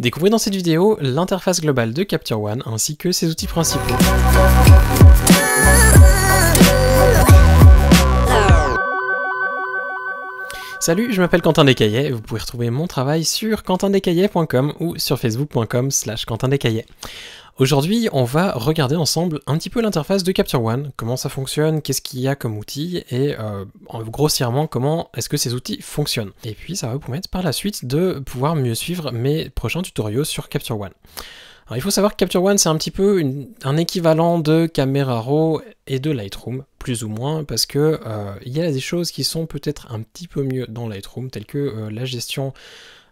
Découvrez dans cette vidéo l'interface globale de Capture One ainsi que ses outils principaux. Salut, je m'appelle Quentin Descaillets et vous pouvez retrouver mon travail sur quentindescaillets.com ou sur facebook.com/quentindescaillets. Aujourd'hui, on va regarder ensemble un petit peu l'interface de Capture One, comment ça fonctionne, qu'est-ce qu'il y a comme outils et grossièrement comment est-ce que ces outils fonctionnent. Et puis ça va vous permettre par la suite de pouvoir mieux suivre mes prochains tutoriaux sur Capture One. Alors il faut savoir que Capture One c'est un petit peu un équivalent de Camera Raw et de Lightroom, plus ou moins, parce que il y a des choses qui sont peut-être un petit peu mieux dans Lightroom, telles que la gestion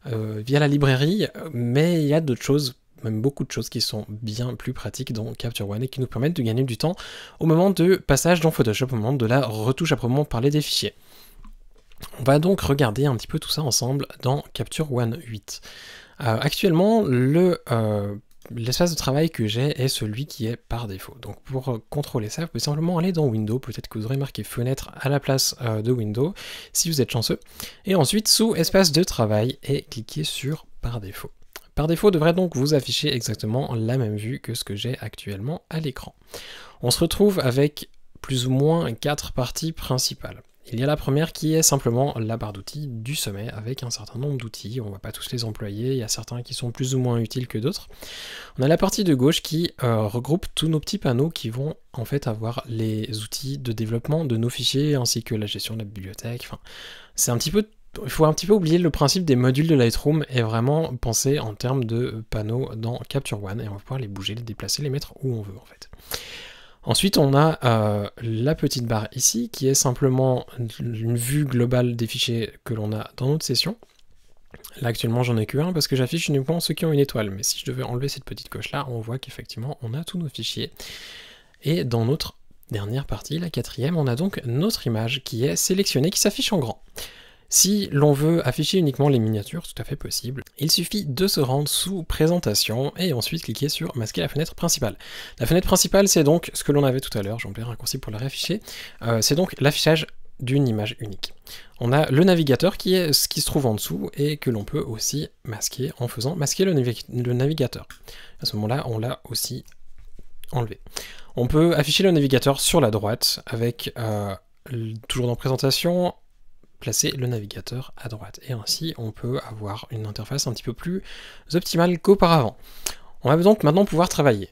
via la librairie, mais il y a d'autres choses, même beaucoup de choses qui sont bien plus pratiques dans Capture One et qui nous permettent de gagner du temps au moment de passage dans Photoshop, au moment de la retouche à proprement parler des fichiers. On va donc regarder un petit peu tout ça ensemble dans Capture One 8. Actuellement, l'espace de travail que j'ai est celui qui est par défaut. Donc pour contrôler ça, vous pouvez simplement aller dans Windows, peut-être que vous aurez marqué fenêtre à la place de Windows, si vous êtes chanceux. Et ensuite, sous espace de travail, et cliquez sur par défaut. Par défaut devrait donc vous afficher exactement la même vue que ce que j'ai actuellement à l'écran. On se retrouve avec plus ou moins 4 parties principales. Il y a la première qui est simplement la barre d'outils du sommet avec un certain nombre d'outils. On ne va pas tous les employer, il y a certains qui sont plus ou moins utiles que d'autres. On a la partie de gauche qui regroupe tous nos petits panneaux qui vont en fait avoir les outils de développement de nos fichiers ainsi que la gestion de la bibliothèque. Enfin, c'est un petit peu... Il faut un petit peu oublier le principe des modules de Lightroom et vraiment penser en termes de panneaux dans Capture One et on va pouvoir les bouger, les déplacer, les mettre où on veut en fait. Ensuite, on a la petite barre ici qui est simplement une vue globale des fichiers que l'on a dans notre session. Là actuellement j'en ai qu'un parce que j'affiche uniquement ceux qui ont une étoile, mais si je devais enlever cette petite coche là, on voit qu'effectivement on a tous nos fichiers. Et dans notre dernière partie, la quatrième, on a donc notre image qui est sélectionnée, qui s'affiche en grand. Si l'on veut afficher uniquement les miniatures, tout à fait possible, il suffit de se rendre sous présentation et ensuite cliquer sur masquer la fenêtre principale. La fenêtre principale c'est donc ce que l'on avait tout à l'heure, j'ai employé un raccourci pour la réafficher, c'est donc l'affichage d'une image unique. On a le navigateur qui est ce qui se trouve en dessous et que l'on peut aussi masquer en faisant masquer le navigateur. À ce moment-là, on l'a aussi enlevé. On peut afficher le navigateur sur la droite avec, toujours dans présentation, placer le navigateur à droite. Et ainsi, on peut avoir une interface un petit peu plus optimale qu'auparavant. On va donc maintenant pouvoir travailler.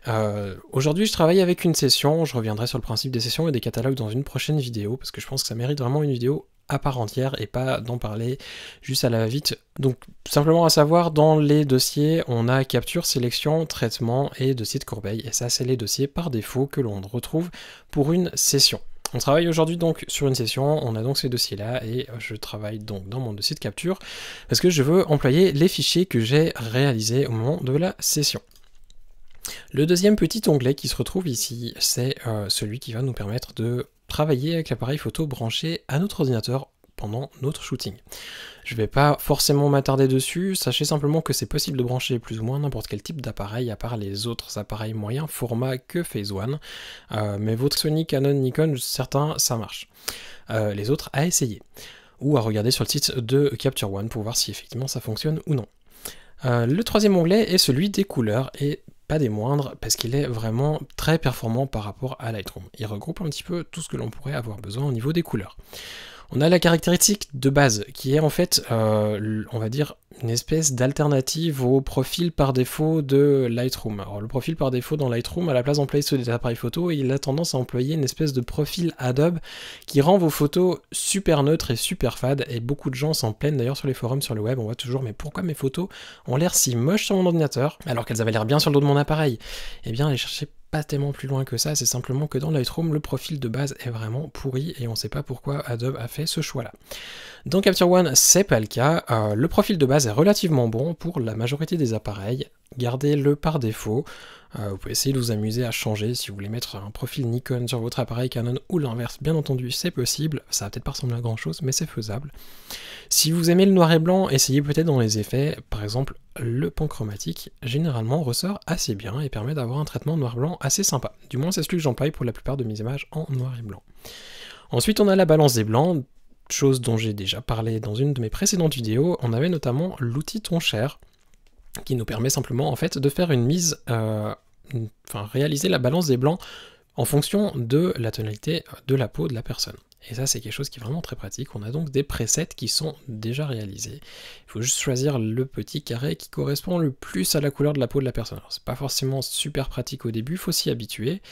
Aujourd'hui, je travaille avec une session. Je reviendrai sur le principe des sessions et des catalogues dans une prochaine vidéo, parce que je pense que ça mérite vraiment une vidéo à part entière et pas d'en parler juste à la va-vite. Donc, simplement à savoir, dans les dossiers, on a capture, sélection, traitement et dossier de corbeille. Et ça, c'est les dossiers par défaut que l'on retrouve pour une session. On travaille aujourd'hui donc sur une session, on a donc ces dossiers-là et je travaille donc dans mon dossier de capture parce que je veux employer les fichiers que j'ai réalisés au moment de la session. Le deuxième petit onglet qui se retrouve ici, c'est celui qui va nous permettre de travailler avec l'appareil photo branché à notre ordinateur pendant notre shooting. Je ne vais pas forcément m'attarder dessus, sachez simplement que c'est possible de brancher plus ou moins n'importe quel type d'appareil à part les autres appareils moyens format que Phase One, mais votre Sony, Canon, Nikon, certains ça marche. Les autres à essayer, ou à regarder sur le site de Capture One pour voir si effectivement ça fonctionne ou non. Le troisième onglet est celui des couleurs et pas des moindres parce qu'il est vraiment très performant par rapport à Lightroom. Il regroupe un petit peu tout ce que l'on pourrait avoir besoin au niveau des couleurs. On a la caractéristique de base qui est en fait, on va dire, une espèce d'alternative au profil par défaut de Lightroom. Alors le profil par défaut dans Lightroom, à la place d'employer ceux des appareils photo, il a tendance à employer une espèce de profil Adobe qui rend vos photos super neutres et super fades, et beaucoup de gens s'en plaignent d'ailleurs sur les forums, sur le web, on voit toujours mais pourquoi mes photos ont l'air si moches sur mon ordinateur alors qu'elles avaient l'air bien sur le dos de mon appareil? Eh bien allez chercher pas tellement plus loin que ça, c'est simplement que dans Lightroom, le profil de base est vraiment pourri et on ne sait pas pourquoi Adobe a fait ce choix-là. Dans Capture One, c'est pas le cas, le profil de base est relativement bon pour la majorité des appareils, gardez-le par défaut, vous pouvez essayer de vous amuser à changer si vous voulez mettre un profil Nikon sur votre appareil Canon ou l'inverse, bien entendu c'est possible, ça va peut-être pas ressembler à grand chose mais c'est faisable. Si vous aimez le noir et blanc, essayez peut-être dans les effets, par exemple le panchromatique généralement ressort assez bien et permet d'avoir un traitement noir-blanc assez sympa, du moins c'est celui que j'emploie pour la plupart de mes images en noir et blanc. Ensuite on a la balance des blancs, chose dont j'ai déjà parlé dans une de mes précédentes vidéos, on avait notamment l'outil Toncher qui nous permet simplement en fait de faire une mise, réaliser la balance des blancs en fonction de la tonalité de la peau de la personne. Et ça, c'est quelque chose qui est vraiment très pratique. On a donc des presets qui sont déjà réalisés. Il faut juste choisir le petit carré qui correspond le plus à la couleur de la peau de la personne. Alors, c'est pas forcément super pratique au début, il faut s'y habituer.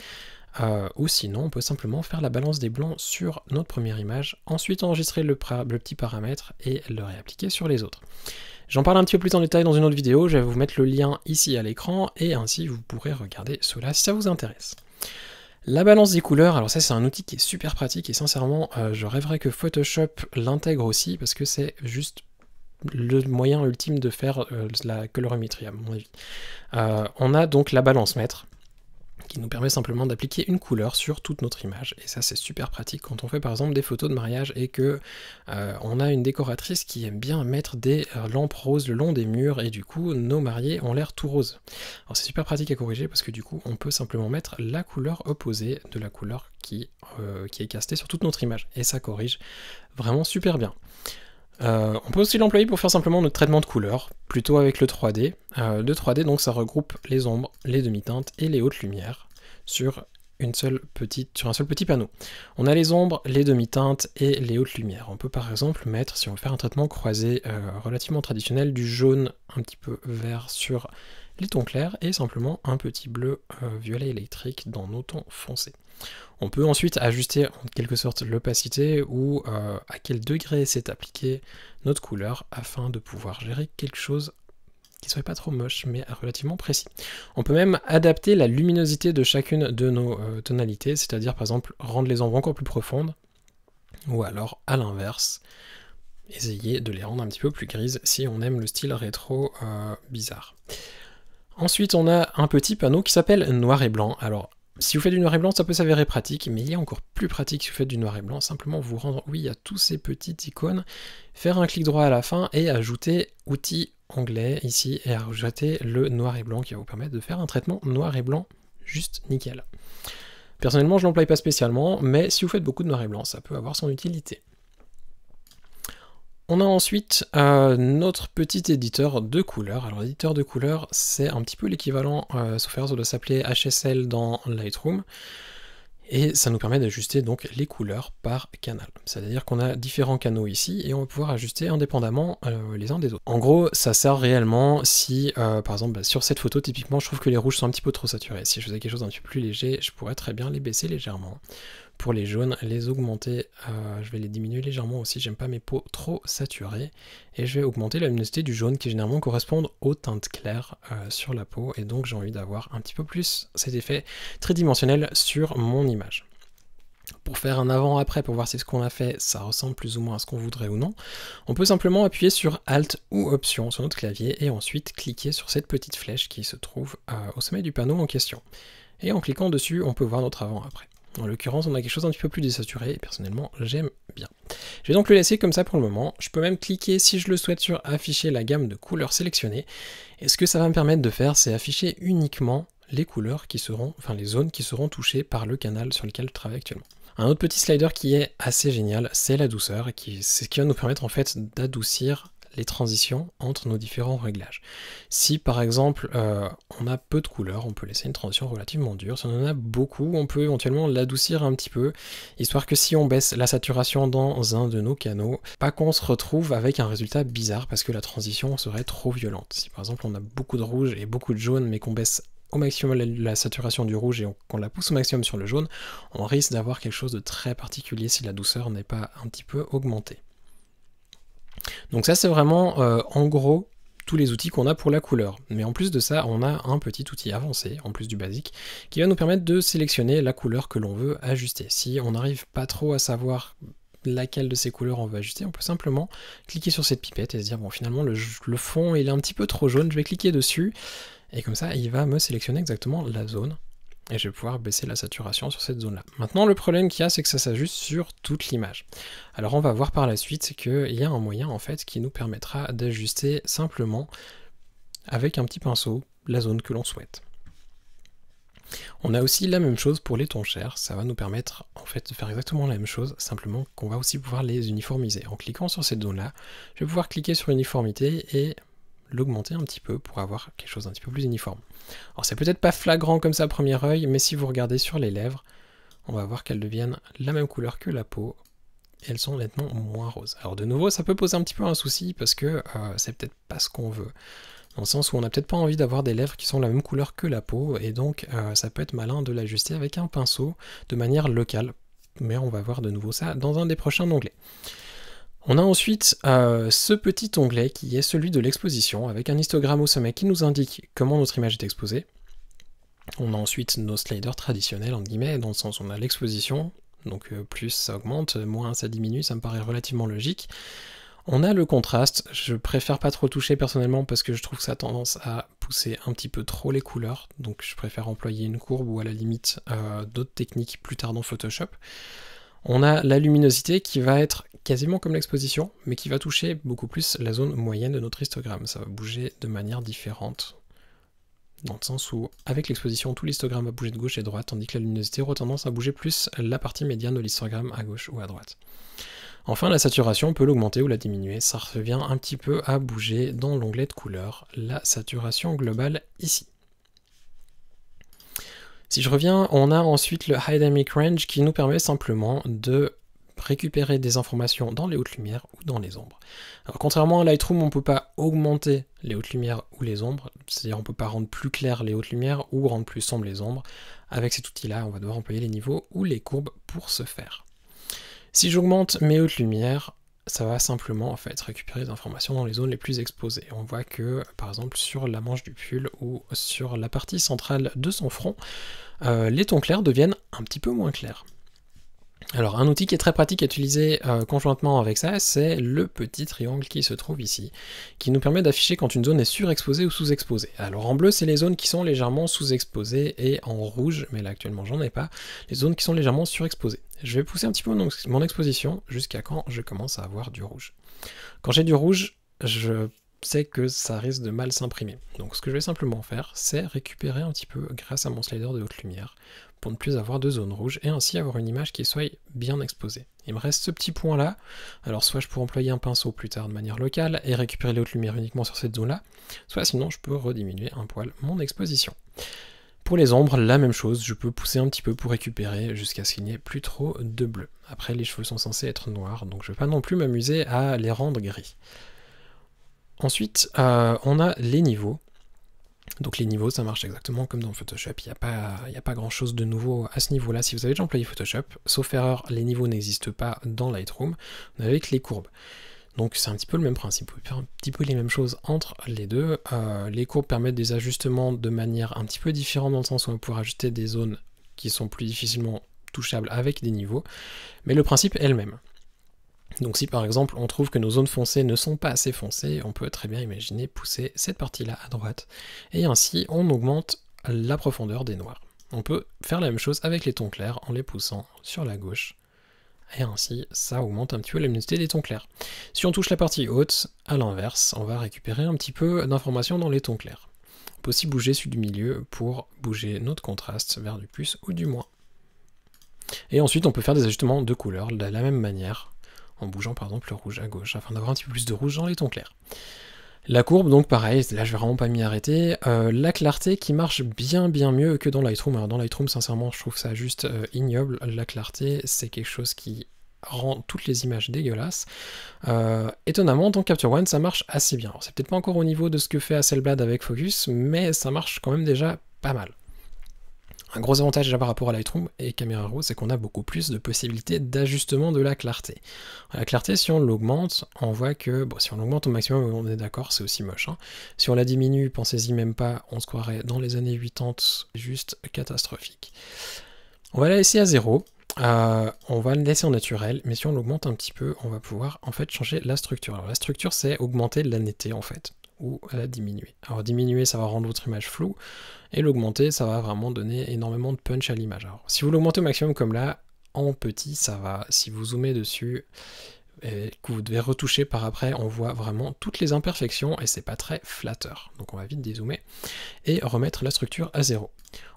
Ou sinon, on peut simplement faire la balance des blancs sur notre première image, ensuite enregistrer le petit paramètre et le réappliquer sur les autres. J'en parle un petit peu plus en détail dans une autre vidéo, je vais vous mettre le lien ici à l'écran, et ainsi vous pourrez regarder cela si ça vous intéresse. La balance des couleurs, alors ça c'est un outil qui est super pratique, et sincèrement, je rêverais que Photoshop l'intègre aussi, parce que c'est juste le moyen ultime de faire la colorimétrie, à mon avis. On a donc la balance mètre, qui nous permet simplement d'appliquer une couleur sur toute notre image, et ça c'est super pratique quand on fait par exemple des photos de mariage et que on a une décoratrice qui aime bien mettre des lampes roses le long des murs, et du coup nos mariés ont l'air tout rose. Alors c'est super pratique à corriger parce que du coup on peut simplement mettre la couleur opposée de la couleur qui est castée sur toute notre image, et ça corrige vraiment super bien. On peut aussi l'employer pour faire simplement notre traitement de couleurs, plutôt avec le 3D. Le 3D, donc ça regroupe les ombres, les demi-teintes et les hautes lumières sur un seul petit panneau. On a les ombres, les demi-teintes et les hautes lumières. On peut par exemple mettre, si on veut faire un traitement croisé relativement traditionnel, du jaune un petit peu vert sur les tons clairs et simplement un petit bleu violet électrique dans nos tons foncés. On peut ensuite ajuster en quelque sorte l'opacité ou à quel degré s'est appliquée notre couleur afin de pouvoir gérer quelque chose qui ne soit pas trop moche mais relativement précis. On peut même adapter la luminosité de chacune de nos tonalités, c'est-à-dire par exemple rendre les ombres encore plus profondes, ou alors à l'inverse, essayer de les rendre un petit peu plus grises si on aime le style rétro bizarre. Ensuite on a un petit panneau qui s'appelle noir et blanc. Alors si vous faites du noir et blanc, ça peut s'avérer pratique, mais il y a encore plus pratique si vous faites du noir et blanc, simplement vous rendre, oui, à tous ces petites icônes, faire un clic droit à la fin et ajouter outil onglet ici, et ajouter le noir et blanc qui va vous permettre de faire un traitement noir et blanc juste nickel. Personnellement, je ne l'emploie pas spécialement, mais si vous faites beaucoup de noir et blanc, ça peut avoir son utilité. On a ensuite notre petit éditeur de couleurs. Alors l'éditeur de couleurs, c'est un petit peu l'équivalent, sauf erreur, ça doit s'appeler HSL dans Lightroom, et ça nous permet d'ajuster donc les couleurs par canal. C'est-à-dire qu'on a différents canaux ici, et on va pouvoir ajuster indépendamment les uns des autres. En gros, ça sert réellement si, par exemple, sur cette photo, typiquement, je trouve que les rouges sont un petit peu trop saturés. Si je faisais quelque chose d'un petit peu plus léger, je pourrais très bien les baisser légèrement. Pour les jaunes, les augmenter, je vais les diminuer légèrement aussi, j'aime pas mes peaux trop saturées, et je vais augmenter la luminosité du jaune qui généralement correspond aux teintes claires sur la peau, et donc j'ai envie d'avoir un petit peu plus cet effet tridimensionnel sur mon image. Pour faire un avant-après, pour voir si ce qu'on a fait, ça ressemble plus ou moins à ce qu'on voudrait ou non, on peut simplement appuyer sur Alt ou Option sur notre clavier, et ensuite cliquer sur cette petite flèche qui se trouve au sommet du panneau en question. Et en cliquant dessus, on peut voir notre avant-après. En l'occurrence, on a quelque chose d'un petit peu plus désaturé, et personnellement, j'aime bien. Je vais donc le laisser comme ça pour le moment. Je peux même cliquer, si je le souhaite, sur afficher la gamme de couleurs sélectionnées. Et ce que ça va me permettre de faire, c'est afficher uniquement les couleurs qui seront, enfin les zones qui seront touchées par le canal sur lequel je travaille actuellement. Un autre petit slider qui est assez génial, c'est la douceur, et c'est ce qui va nous permettre en fait d'adoucir les transitions entre nos différents réglages. Si par exemple on a peu de couleurs, on peut laisser une transition relativement dure. Si on en a beaucoup, on peut éventuellement l'adoucir un petit peu, histoire que si on baisse la saturation dans un de nos canaux, pas qu'on se retrouve avec un résultat bizarre parce que la transition serait trop violente. Si par exemple on a beaucoup de rouge et beaucoup de jaune, mais qu'on baisse au maximum la saturation du rouge et qu'on la pousse au maximum sur le jaune, on risque d'avoir quelque chose de très particulier si la douceur n'est pas un petit peu augmentée. Donc ça c'est vraiment en gros tous les outils qu'on a pour la couleur. Mais en plus de ça, on a un petit outil avancé, en plus du basique, qui va nous permettre de sélectionner la couleur que l'on veut ajuster. Si on n'arrive pas trop à savoir laquelle de ces couleurs on veut ajuster, on peut simplement cliquer sur cette pipette et se dire bon finalement le fond il est un petit peu trop jaune, je vais cliquer dessus, et comme ça il va me sélectionner exactement la zone. Et je vais pouvoir baisser la saturation sur cette zone-là. Maintenant, le problème qu'il y a, c'est que ça s'ajuste sur toute l'image. Alors on va voir par la suite qu'il y a un moyen en fait qui nous permettra d'ajuster simplement avec un petit pinceau la zone que l'on souhaite. On a aussi la même chose pour les tons chers, ça va nous permettre en fait de faire exactement la même chose, simplement qu'on va aussi pouvoir les uniformiser. En cliquant sur cette zone-là, je vais pouvoir cliquer sur uniformité et l'augmenter un petit peu pour avoir quelque chose d'un petit peu plus uniforme. Alors c'est peut-être pas flagrant comme ça à premier œil, mais si vous regardez sur les lèvres, on va voir qu'elles deviennent la même couleur que la peau, et elles sont nettement moins roses. Alors de nouveau, ça peut poser un petit peu un souci, parce que c'est peut-être pas ce qu'on veut. Dans le sens où on n'a peut-être pas envie d'avoir des lèvres qui sont la même couleur que la peau, et donc ça peut être malin de l'ajuster avec un pinceau de manière locale. Mais on va voir de nouveau ça dans un des prochains onglets. On a ensuite ce petit onglet qui est celui de l'exposition, avec un histogramme au sommet qui nous indique comment notre image est exposée. On a ensuite nos sliders traditionnels, entre guillemets, dans le sens où on a l'exposition, donc plus ça augmente, moins ça diminue, ça me paraît relativement logique. On a le contraste, je préfère pas trop toucher personnellement parce que je trouve que ça a tendance à pousser un petit peu trop les couleurs, donc je préfère employer une courbe ou à la limite d'autres techniques plus tard dans Photoshop. On a la luminosité qui va être quasiment comme l'exposition, mais qui va toucher beaucoup plus la zone moyenne de notre histogramme. Ça va bouger de manière différente, dans le sens où, avec l'exposition, tout l'histogramme va bouger de gauche et de droite, tandis que la luminosité aura tendance à bouger plus la partie médiane de l'histogramme à gauche ou à droite. Enfin, la saturation, on peut l'augmenter ou la diminuer, ça revient un petit peu à bouger dans l'onglet de couleur, la saturation globale ici. Si je reviens, on a ensuite le High Dynamic Range qui nous permet simplement de récupérer des informations dans les hautes lumières ou dans les ombres. Alors contrairement à Lightroom, on ne peut pas augmenter les hautes lumières ou les ombres, c'est-à-dire on ne peut pas rendre plus clair les hautes lumières ou rendre plus sombres les ombres. Avec cet outil-là, on va devoir employer les niveaux ou les courbes pour ce faire. Si j'augmente mes hautes lumières, ça va simplement en fait récupérer des informations dans les zones les plus exposées. On voit que par exemple sur la manche du pull ou sur la partie centrale de son front, les tons clairs deviennent un petit peu moins clairs. Alors un outil qui est très pratique à utiliser conjointement avec ça, c'est le petit triangle qui se trouve ici, qui nous permet d'afficher quand une zone est surexposée ou sous-exposée. Alors en bleu, c'est les zones qui sont légèrement sous-exposées, et en rouge, mais là actuellement j'en ai pas, les zones qui sont légèrement surexposées. Je vais pousser un petit peu mon exposition jusqu'à quand je commence à avoir du rouge. Quand j'ai du rouge, je sais que ça risque de mal s'imprimer. Donc ce que je vais simplement faire, c'est récupérer un petit peu grâce à mon slider de haute lumière, pour ne plus avoir de zone rouge, et ainsi avoir une image qui soit bien exposée. Il me reste ce petit point là, alors soit je pourrais employer un pinceau plus tard de manière locale et récupérer les hautes lumières uniquement sur cette zone là, soit sinon je peux rediminuer un poil mon exposition. Pour les ombres, la même chose, je peux pousser un petit peu pour récupérer jusqu'à ce qu'il n'y ait plus trop de bleu. Après les cheveux sont censés être noirs, donc je ne vais pas non plus m'amuser à les rendre gris. Ensuite, on a les niveaux. Donc les niveaux, ça marche exactement comme dans Photoshop, il n'y a pas grand chose de nouveau à ce niveau-là. Si vous avez déjà employé Photoshop, sauf erreur, les niveaux n'existent pas dans Lightroom, on est avec les courbes. Donc c'est un petit peu le même principe, vous pouvez faire un petit peu les mêmes choses entre les deux. Les courbes permettent des ajustements de manière un petit peu différente, dans le sens où on va pouvoir ajuster des zones qui sont plus difficilement touchables avec des niveaux, mais le principe est le même. Donc si par exemple on trouve que nos zones foncées ne sont pas assez foncées, on peut très bien imaginer pousser cette partie-là à droite, et ainsi on augmente la profondeur des noirs. On peut faire la même chose avec les tons clairs en les poussant sur la gauche, et ainsi ça augmente un petit peu la luminosité des tons clairs. Si on touche la partie haute, à l'inverse, on va récupérer un petit peu d'informations dans les tons clairs. On peut aussi bouger celui du milieu pour bouger notre contraste vers du plus ou du moins. Et ensuite on peut faire des ajustements de couleurs de la même manière, en bougeant par exemple le rouge à gauche, afin d'avoir un petit peu plus de rouge dans les tons clairs. La courbe, donc pareil, là je vais vraiment pas m'y arrêter, la clarté qui marche bien mieux que dans Lightroom. Alors dans Lightroom, sincèrement, je trouve ça juste ignoble. La clarté, c'est quelque chose qui rend toutes les images dégueulasses. Étonnamment, dans Capture One, ça marche assez bien. C'est peut-être pas encore au niveau de ce que fait Hasselblad avec Focus, mais ça marche quand même déjà pas mal. Un gros avantage déjà par rapport à Lightroom et Camera Raw, c'est qu'on a beaucoup plus de possibilités d'ajustement de la clarté. La clarté, si on l'augmente, on voit que, bon, si on l'augmente au maximum, on est d'accord, c'est aussi moche. Hein. Si on la diminue, pensez-y même pas, on se croirait dans les années 80, juste catastrophique. On va la laisser à 0, on va le laisser en naturel, mais si on l'augmente un petit peu, on va pouvoir en fait changer la structure. Alors la structure, c'est augmenter la netteté en fait, ou la diminuer. Alors diminuer, ça va rendre votre image floue, et l'augmenter, ça va vraiment donner énormément de punch à l'image. Alors si vous l'augmentez au maximum comme là, en petit, ça va. Si vous zoomez dessus, et que vous devez retoucher par après, on voit vraiment toutes les imperfections, et c'est pas très flatteur. Donc on va vite dézoomer, et remettre la structure à 0.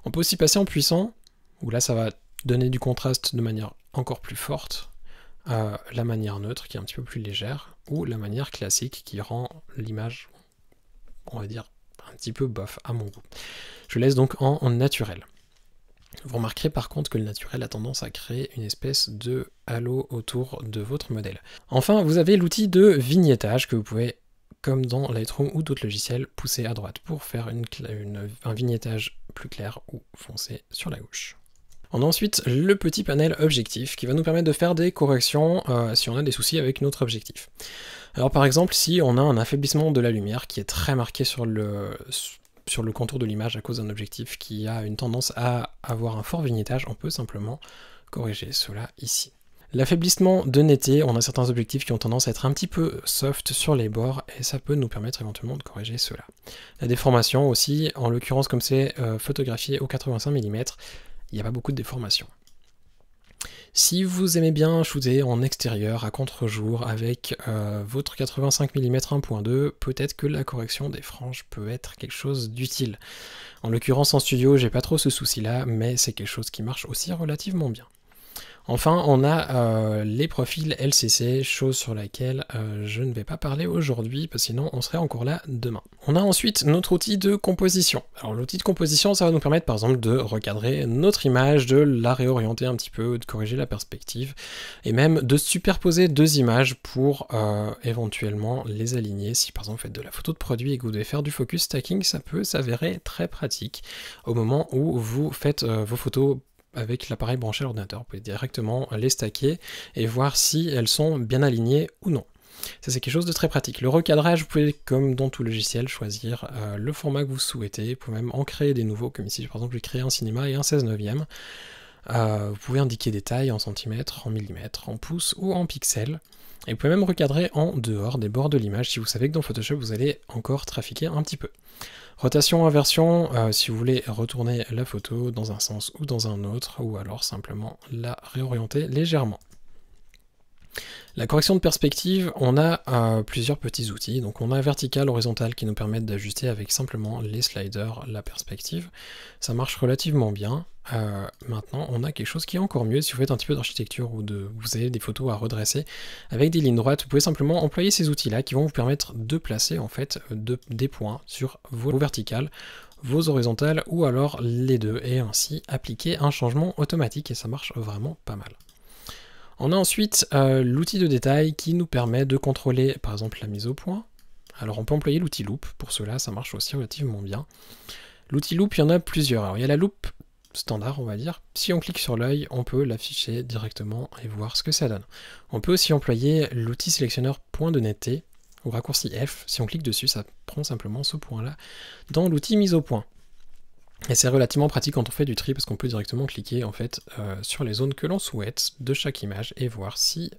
On peut aussi passer en puissant, où là ça va donner du contraste de manière encore plus forte, la manière neutre qui est un petit peu plus légère, ou la manière classique qui rend l'image on va dire, un petit peu bof à mon goût. Je laisse donc en naturel. Vous remarquerez par contre que le naturel a tendance à créer une espèce de halo autour de votre modèle. Enfin, vous avez l'outil de vignettage que vous pouvez, comme dans Lightroom ou d'autres logiciels, pousser à droite pour faire un vignettage plus clair ou foncé sur la gauche. On a ensuite le petit panel objectif qui va nous permettre de faire des corrections si on a des soucis avec notre objectif. Alors par exemple, si on a un affaiblissement de la lumière qui est très marqué sur le contour de l'image à cause d'un objectif qui a une tendance à avoir un fort vignettage, on peut simplement corriger cela ici. L'affaiblissement de netteté, on a certains objectifs qui ont tendance à être un petit peu soft sur les bords et ça peut nous permettre éventuellement de corriger cela. La déformation aussi, en l'occurrence comme c'est photographié au 85 mm, il n'y a pas beaucoup de déformation. Si vous aimez bien shooter en extérieur, à contre-jour, avec votre 85 mm 1.2, peut-être que la correction des franges peut être quelque chose d'utile. En l'occurrence en studio, j'ai pas trop ce souci-là, mais c'est quelque chose qui marche aussi relativement bien. Enfin, on a les profils LCC, chose sur laquelle je ne vais pas parler aujourd'hui, parce que sinon on serait encore là demain. On a ensuite notre outil de composition. Alors l'outil de composition, ça va nous permettre par exemple de recadrer notre image, de la réorienter un petit peu, de corriger la perspective, et même de superposer deux images pour éventuellement les aligner. Si par exemple vous faites de la photo de produit et que vous devez faire du focus stacking, ça peut s'avérer très pratique au moment où vous faites vos photos avec l'appareil branché à l'ordinateur. Vous pouvez directement les stacker et voir si elles sont bien alignées ou non. Ça c'est quelque chose de très pratique. Le recadrage, vous pouvez, comme dans tout logiciel, choisir le format que vous souhaitez. Vous pouvez même en créer des nouveaux, comme ici par exemple j'ai créé un cinéma et un 16/9. Vous pouvez indiquer des tailles en centimètres, en millimètres, en pouces ou en pixels. Et vous pouvez même recadrer en dehors des bords de l'image si vous savez que dans Photoshop vous allez encore trafiquer un petit peu. Rotation, inversion, si vous voulez retourner la photo dans un sens ou dans un autre, ou alors simplement la réorienter légèrement. La correction de perspective, on a plusieurs petits outils. Donc on a vertical, horizontal qui nous permettent d'ajuster avec simplement les sliders la perspective. Ça marche relativement bien. Maintenant, on a quelque chose qui est encore mieux si vous faites un petit peu d'architecture ou vous avez des photos à redresser avec des lignes droites. Vous pouvez simplement employer ces outils-là qui vont vous permettre de placer en fait des points sur vos verticales, vos horizontales ou alors les deux et ainsi appliquer un changement automatique et ça marche vraiment pas mal. On a ensuite l'outil de détail qui nous permet de contrôler par exemple la mise au point. Alors on peut employer l'outil loop pour cela, ça marche aussi relativement bien. L'outil loop, il y en a plusieurs. Alors il y a la loupe standard, on va dire. Si on clique sur l'œil, on peut l'afficher directement et voir ce que ça donne. On peut aussi employer l'outil sélectionneur point de netteté ou raccourci F. Si on clique dessus, ça prend simplement ce point-là dans l'outil mise au point. Et c'est relativement pratique quand on fait du tri parce qu'on peut directement cliquer en fait sur les zones que l'on souhaite de chaque image et voir si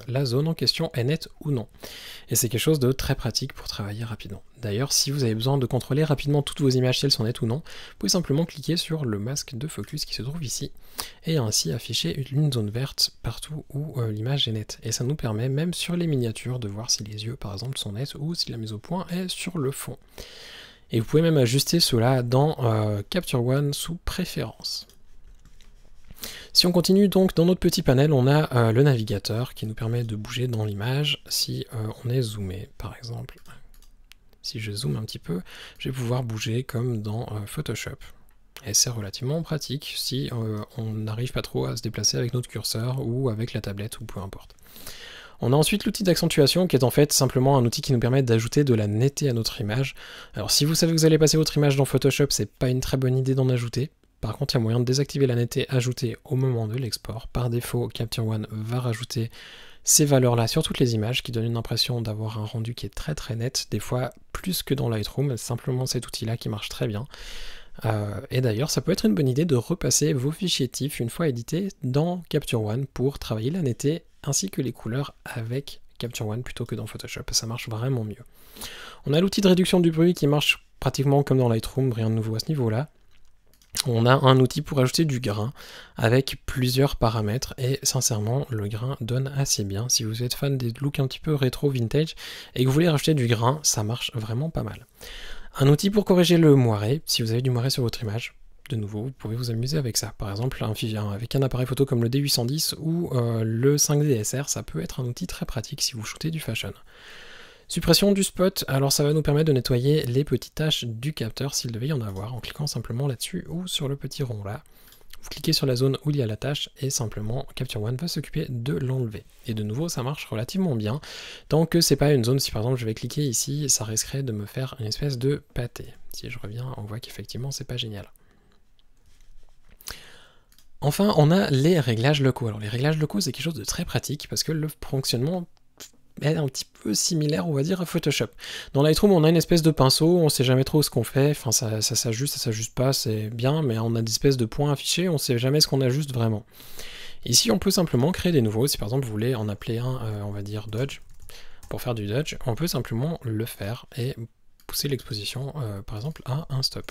la zone en question est nette ou non. Et c'est quelque chose de très pratique pour travailler rapidement. D'ailleurs, si vous avez besoin de contrôler rapidement toutes vos images si elles sont nettes ou non, vous pouvez simplement cliquer sur le masque de focus qui se trouve ici et ainsi afficher une zone verte partout où l'image est nette. Et ça nous permet même sur les miniatures de voir si les yeux par exemple sont nets ou si la mise au point est sur le fond. Et vous pouvez même ajuster cela dans Capture One sous préférence. Si on continue donc dans notre petit panel, on a le navigateur qui nous permet de bouger dans l'image si on est zoomé par exemple. Si je zoome un petit peu, je vais pouvoir bouger comme dans Photoshop. Et c'est relativement pratique si on n'arrive pas trop à se déplacer avec notre curseur ou avec la tablette ou peu importe. On a ensuite l'outil d'accentuation qui est en fait simplement un outil qui nous permet d'ajouter de la netteté à notre image. Alors si vous savez que vous allez passer votre image dans Photoshop, c'est pas une très bonne idée d'en ajouter. Par contre, il y a moyen de désactiver la netteté ajoutée au moment de l'export. Par défaut, Capture One va rajouter ces valeurs-là sur toutes les images qui donnent une impression d'avoir un rendu qui est très très net, des fois plus que dans Lightroom, simplement cet outil-là qui marche très bien. Et d'ailleurs, ça peut être une bonne idée de repasser vos fichiers TIFF une fois édités dans Capture One pour travailler la netteté ainsi que les couleurs avec Capture One plutôt que dans Photoshop, ça marche vraiment mieux. On a l'outil de réduction du bruit qui marche pratiquement comme dans Lightroom, rien de nouveau à ce niveau-là. On a un outil pour ajouter du grain avec plusieurs paramètres et sincèrement le grain donne assez bien. Si vous êtes fan des looks un petit peu rétro vintage et que vous voulez rajouter du grain, ça marche vraiment pas mal. Un outil pour corriger le moiré, si vous avez du moiré sur votre image. De nouveau, vous pouvez vous amuser avec ça. Par exemple, avec un appareil photo comme le D810 ou le 5D SR, ça peut être un outil très pratique si vous shootez du fashion. Suppression du spot, alors ça va nous permettre de nettoyer les petites taches du capteur s'il devait y en avoir, en cliquant simplement là-dessus ou sur le petit rond là. Vous cliquez sur la zone où il y a la tâche et simplement Capture One va s'occuper de l'enlever. Et de nouveau, ça marche relativement bien. Tant que c'est pas une zone, si par exemple je vais cliquer ici, ça risquerait de me faire une espèce de pâté. Si je reviens, on voit qu'effectivement c'est pas génial. Enfin, on a les réglages locaux. Alors les réglages locaux, c'est quelque chose de très pratique parce que le fonctionnement est un petit peu similaire, on va dire, à Photoshop. Dans Lightroom, on a une espèce de pinceau, on sait jamais trop ce qu'on fait, enfin ça s'ajuste pas, c'est bien, mais on a des espèces de points affichés, on sait jamais ce qu'on ajuste vraiment. Ici, on peut simplement créer des nouveaux. Si par exemple vous voulez en appeler un, on va dire dodge, pour faire du dodge, on peut simplement le faire et pousser l'exposition, par exemple, à un stop.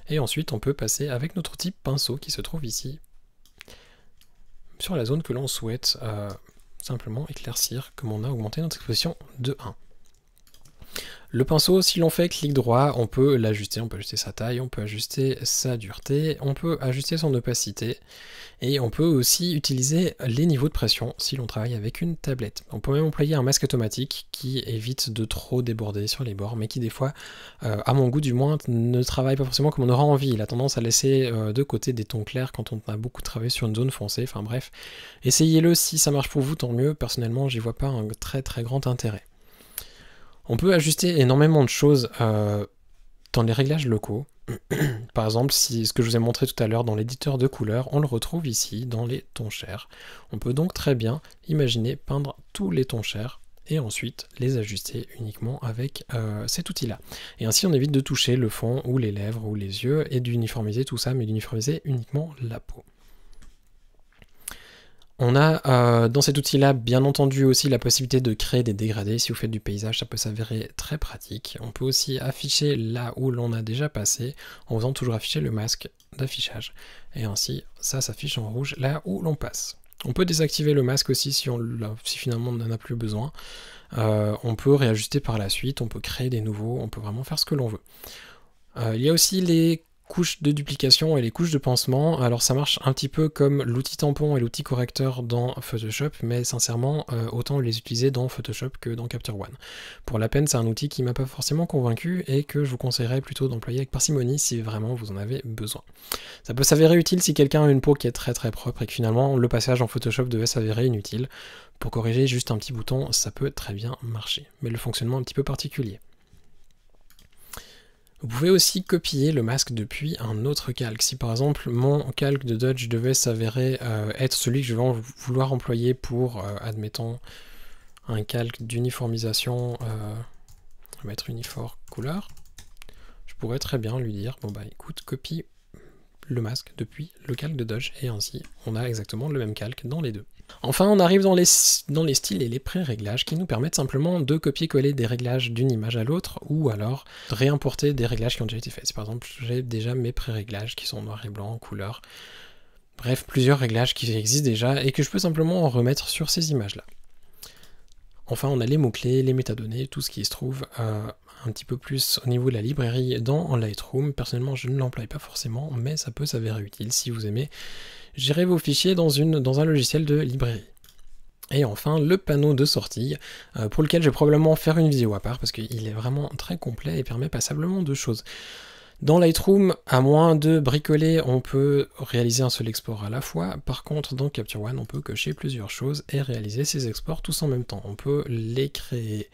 Et ensuite, on peut passer avec notre outil pinceau qui se trouve ici, sur la zone que l'on souhaite simplement éclaircir, comme on a augmenté notre exposition de 1. Le pinceau, si l'on fait clic droit, on peut l'ajuster, on peut ajuster sa taille, on peut ajuster sa dureté, on peut ajuster son opacité, et on peut aussi utiliser les niveaux de pression si l'on travaille avec une tablette. On peut même employer un masque automatique qui évite de trop déborder sur les bords, mais qui des fois, à mon goût du moins, ne travaille pas forcément comme on aura envie. Il a tendance à laisser de côté des tons clairs quand on a beaucoup travaillé sur une zone foncée, enfin bref. Essayez-le, si ça marche pour vous, tant mieux. Personnellement, j'y vois pas un très grand intérêt. On peut ajuster énormément de choses dans les réglages locaux. Par exemple, si ce que je vous ai montré tout à l'heure dans l'éditeur de couleurs, on le retrouve ici dans les tons chers. On peut donc très bien imaginer peindre tous les tons chers et ensuite les ajuster uniquement avec cet outil-là. Et ainsi on évite de toucher le fond ou les lèvres ou les yeux et d'uniformiser tout ça, mais d'uniformiser uniquement la peau. On a dans cet outil-là, bien entendu, aussi la possibilité de créer des dégradés. Si vous faites du paysage, ça peut s'avérer très pratique. On peut aussi afficher là où l'on a déjà passé, en faisant toujours afficher le masque d'affichage. Et ainsi, ça s'affiche en rouge là où l'on passe. On peut désactiver le masque aussi si finalement on n'en a plus besoin. On peut réajuster par la suite, on peut créer des nouveaux, on peut vraiment faire ce que l'on veut. Il y a aussi les couches de duplication et les couches de pansement. Alors ça marche un petit peu comme l'outil tampon et l'outil correcteur dans Photoshop, mais sincèrement autant les utiliser dans Photoshop que dans Capture One. Pour la peine, c'est un outil qui m'a pas forcément convaincu et que je vous conseillerais plutôt d'employer avec parcimonie si vraiment vous en avez besoin. Ça peut s'avérer utile si quelqu'un a une peau qui est très propre et que finalement le passage en Photoshop devait s'avérer inutile. Pour corriger juste un petit bouton, ça peut très bien marcher, mais le fonctionnement est un petit peu particulier. Vous pouvez aussi copier le masque depuis un autre calque. Si par exemple mon calque de Dodge devait s'avérer être celui que je vais vouloir employer pour, admettons, un calque d'uniformisation, on va mettre uniforme couleur, je pourrais très bien lui dire, bon bah écoute, copie le masque depuis le calque de Dodge, et ainsi on a exactement le même calque dans les deux. Enfin, on arrive dans les styles et les pré-réglages qui nous permettent simplement de copier-coller des réglages d'une image à l'autre ou alors de réimporter des réglages qui ont déjà été faits. Si par exemple j'ai déjà mes pré-réglages qui sont noir et blanc, couleur, bref, plusieurs réglages qui existent déjà et que je peux simplement en remettre sur ces images-là. Enfin, on a les mots-clés, les métadonnées, tout ce qui se trouve un petit peu plus au niveau de la librairie dans Lightroom. Personnellement, je ne l'emploie pas forcément, mais ça peut s'avérer utile si vous aimez gérer vos fichiers dans un logiciel de librairie. Et enfin, le panneau de sortie, pour lequel je vais probablement faire une vidéo à part, parce qu'il est vraiment très complet et permet passablement de choses. Dans Lightroom, à moins de bricoler, on peut réaliser un seul export à la fois. Par contre, dans Capture One, on peut cocher plusieurs choses et réaliser ces exports tous en même temps. On peut les créer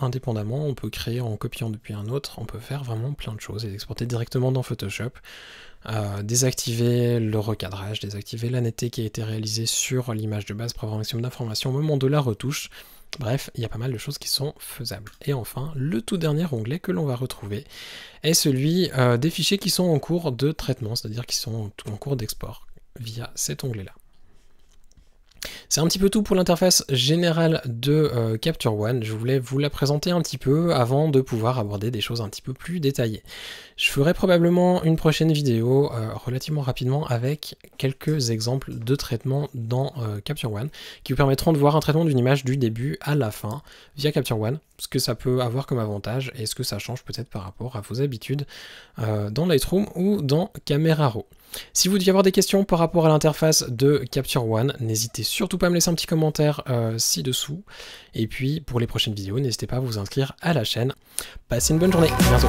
indépendamment, on peut créer en copiant depuis un autre, on peut faire vraiment plein de choses et les exporter directement dans Photoshop. Désactiver le recadrage, désactiver la netteté qui a été réalisée sur l'image de base pour avoir un maximum d'informations au moment de la retouche. Bref, il y a pas mal de choses qui sont faisables. Et enfin, le tout dernier onglet que l'on va retrouver est celui des fichiers qui sont en cours de traitement, c'est-à-dire qui sont en cours d'export via cet onglet-là. C'est un petit peu tout pour l'interface générale de Capture One. Je voulais vous la présenter un petit peu avant de pouvoir aborder des choses un petit peu plus détaillées. Je ferai probablement une prochaine vidéo relativement rapidement avec quelques exemples de traitement dans Capture One qui vous permettront de voir un traitement d'une image du début à la fin via Capture One ce que ça peut avoir comme avantage et ce que ça change peut-être par rapport à vos habitudes dans Lightroom ou dans Camera Raw. Si vous deviez avoir des questions par rapport à l'interface de Capture One, n'hésitez surtout pas à me laisser un petit commentaire ci-dessous. Et puis pour les prochaines vidéos, n'hésitez pas à vous inscrire à la chaîne. Passez une bonne journée, à bientôt.